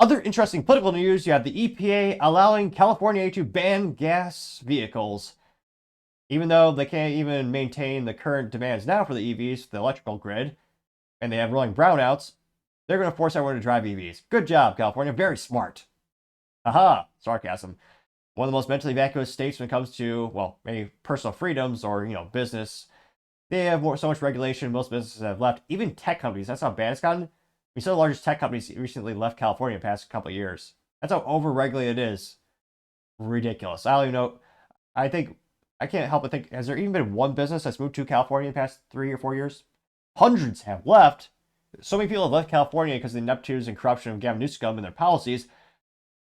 Other interesting political news, you have the EPA allowing California to ban gas vehicles. Even though they can't even maintain the current demands now for the EVs, the electrical grid, and they have rolling brownouts, they're going to force everyone to drive EVs. Good job, California. Very smart. Aha, sarcasm. One of the most mentally vacuous states when it comes to, well, maybe personal freedoms or, business. They have so much regulation. Most businesses have left. Even tech companies. That's how bad it's gotten. Some of the largest tech companies recently left California in the past couple of years. That's how overregulated it is. Ridiculous. I don't even know. I can't help but think, has there even been one business that's moved to California in the past 3 or 4 years? Hundreds have left. So many people have left California because of the ineptitudes and corruption of Gavin Newsom and their policies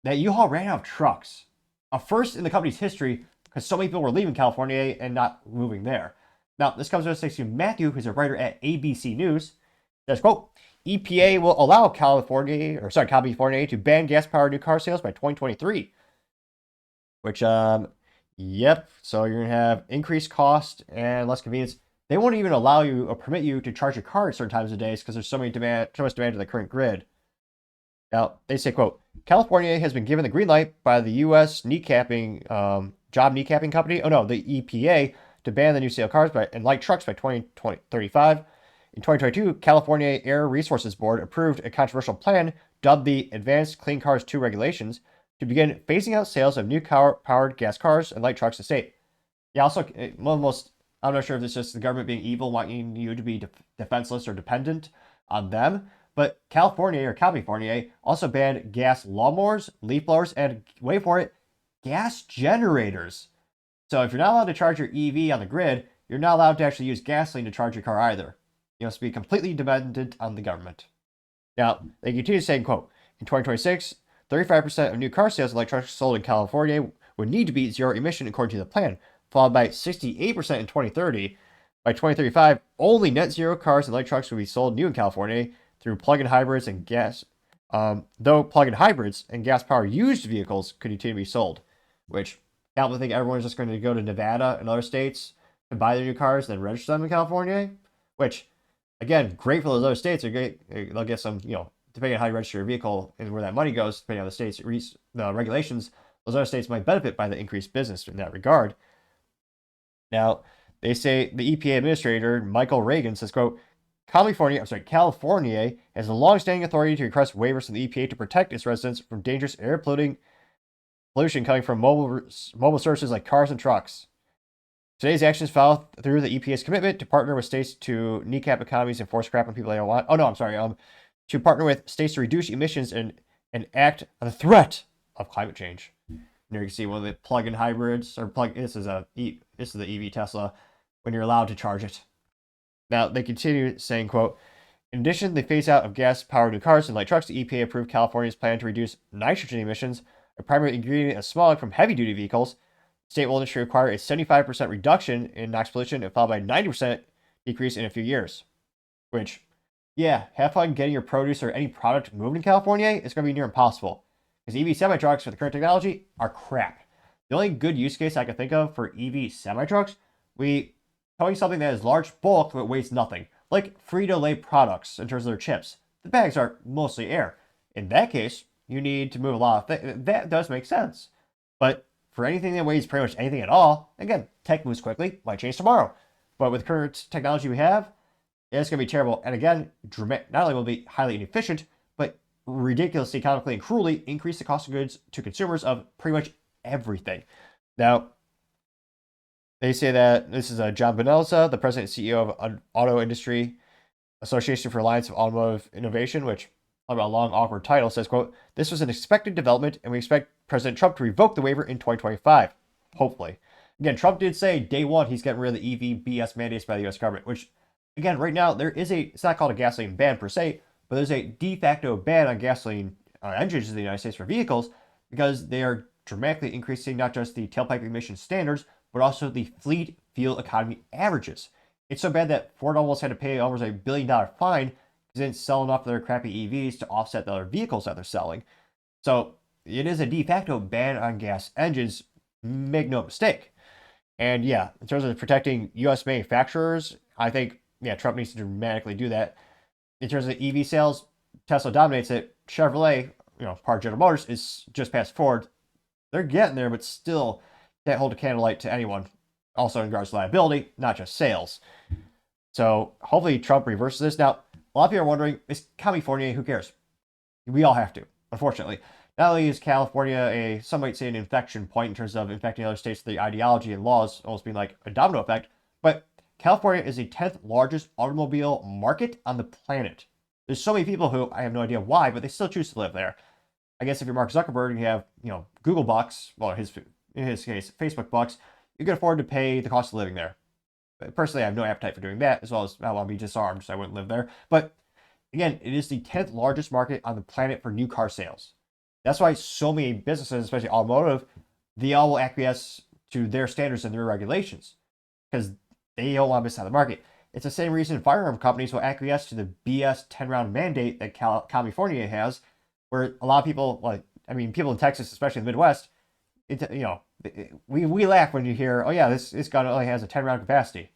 that U-Haul ran out of trucks. A first in the company's history because so many people were leaving California and not moving there. Now, this comes to Matthew, who's a writer at ABC News. Says, quote, EPA will allow California to ban gas-powered new car sales by 2023. Which, yep. So you're going to have increased cost and less convenience. They won't even allow you or permit you to charge your car at certain times of days because there's so much demand to the current grid. Now, they say, quote, California has been given the green light by the U.S. job kneecapping company, the EPA, to ban the new sale cars and light trucks by 2035. In 2022, California Air Resources Board approved a controversial plan dubbed the Advanced Clean Cars 2 regulations to begin phasing out sales of new powered gas cars and light trucks in the state. Yeah, also, I'm not sure if it's just the government being evil, wanting you to be defenseless or dependent on them, but California also banned gas lawnmowers, leaf blowers, and, wait for it, gas generators. So if you're not allowed to charge your EV on the grid, you're not allowed to actually use gasoline to charge your car either. You must be completely dependent on the government. Now, they continue saying, quote, in 2026, 35% of new car sales of light trucks sold in California would need to be zero emission according to the plan, followed by 68% in 2030. By 2035, only net zero cars and light trucks will be sold new in California through plug-in hybrids and gas. Though plug-in hybrids and gas-powered used vehicles could continue to be sold, which I don't think everyone's just going to go to Nevada and other states to buy their new cars and then register them in California, which, again, great for those other states. They'll get some, depending on how you register your vehicle and where that money goes, depending on the state's regulations, those other states might benefit by the increased business in that regard. Now, they say the EPA administrator, Michael Reagan, says, quote, California has a long-standing authority to request waivers from the EPA to protect its residents from dangerous air pollution coming from mobile sources like cars and trucks. Today's actions follow through the EPA's commitment to partner with states to kneecap economies and force crap on people they don't want. To partner with states to reduce emissions and act on the threat of climate change. Here you can see one of the plug-in hybrids, this is the EV Tesla, when you're allowed to charge it. Now, they continue saying, quote, in addition, the phase-out of gas-powered new cars and light trucks, the EPA approved California's plan to reduce nitrogen emissions, a primary ingredient of smog from heavy-duty vehicles. The state will initially require a 75% reduction in NOx pollution and followed by a 90% decrease in a few years. Which, yeah, have fun getting your produce or any product moved in California. It's going to be near impossible. Because EV semi-trucks with the current technology are crap. The only good use case I can think of for EV semi-trucks, towing something that is large bulk but weighs nothing, like Frito-Lay products in terms of their chips. The bags are mostly air. In that case, you need to move a lot of things. That does make sense. But for anything that weighs pretty much anything at all, again, tech moves quickly, might change tomorrow. But with the current technology we have, it's going to be terrible. And again, not only will it be highly inefficient, but ridiculously, economically, and cruelly increase the cost of goods to consumers of pretty much everything. Now, they say that this is John Bonelza, the president and CEO of Auto Industry Association for Alliance of Automotive Innovation, which, about a long, awkward title, says, quote, this was an expected development, and we expect President Trump to revoke the waiver in 2025. Hopefully. Again, Trump did say day one he's getting rid of the EV BS mandates by the U.S. government, which, again, right now, it's not called a gasoline ban per se, but there's a de facto ban on gasoline engines in the United States for vehicles because they are dramatically increasing not just the tailpipe emission standards, but also the fleet fuel economy averages. It's so bad that Ford almost had to pay almost $1 billion fine because they didn't sell enough of their crappy EVs to offset the other vehicles that they're selling. So it is a de facto ban on gas engines, make no mistake. And yeah, in terms of protecting U.S. manufacturers, I think, Trump needs to dramatically do that. In terms of EV sales, Tesla dominates it. Chevrolet, part of General Motors, is just past Ford. They're getting there, but still can't hold a candlelight to anyone. Also in regards to liability, not just sales. So hopefully Trump reverses this. Now, a lot of people are wondering, is California, who cares? We all have to, unfortunately. Not only is California some might say an infection point in terms of infecting other states with the ideology and laws almost being like a domino effect, but California is the 10th largest automobile market on the planet. There's so many people who, I have no idea why, but they still choose to live there. I guess if you're Mark Zuckerberg and you have, Google bucks, well, in his case, Facebook bucks, you can afford to pay the cost of living there. But personally, I have no appetite for doing that, as well as I want to be disarmed, so I wouldn't live there. But again, it is the 10th largest market on the planet for new car sales. That's why so many businesses, especially automotive, they all will acquiesce to their standards and their regulations because they don't want to miss out on the market. It's the same reason firearm companies will acquiesce to the BS 10-round mandate that California has, where a lot of people, people in Texas, especially in the Midwest, we laugh when you hear, oh yeah, this gun only has a 10-round capacity.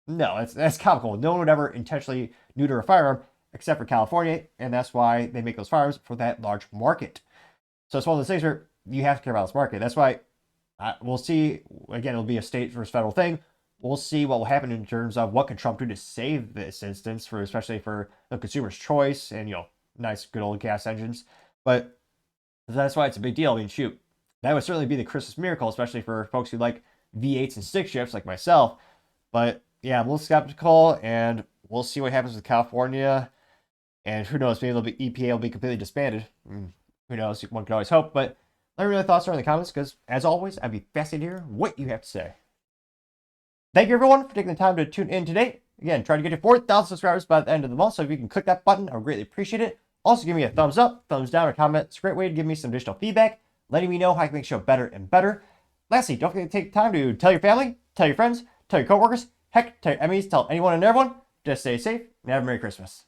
No, that's comical. No one would ever intentionally neuter a firearm except for California, and that's why they make those firearms for that large market. So it's one of those things where you have to care about this market. That's why we'll see. Again, it'll be a state versus federal thing. We'll see what will happen in terms of what can Trump do to save this instance, especially for the consumer's choice and nice good old gas engines. But that's why it's a big deal. I mean, shoot, that would certainly be the Christmas miracle, especially for folks who like V8s and stick shifts like myself. But yeah, I'm a little skeptical, and we'll see what happens with California. And who knows, maybe EPA will be completely disbanded. Who knows? One can always hope. But let me know your thoughts are in the comments, because as always, I'd be fascinated to hear what you have to say. Thank you, everyone, for taking the time to tune in today. Again, try to get to 4,000 subscribers by the end of the month. So if you can click that button, I would greatly appreciate it. Also, give me a thumbs up, thumbs down, or comment. It's a great way to give me some additional feedback, letting me know how I can make the show better and better. Lastly, don't forget to take time to tell your family, tell your friends, tell your coworkers, heck, tell your enemies, tell anyone and everyone. Just stay safe and have a Merry Christmas.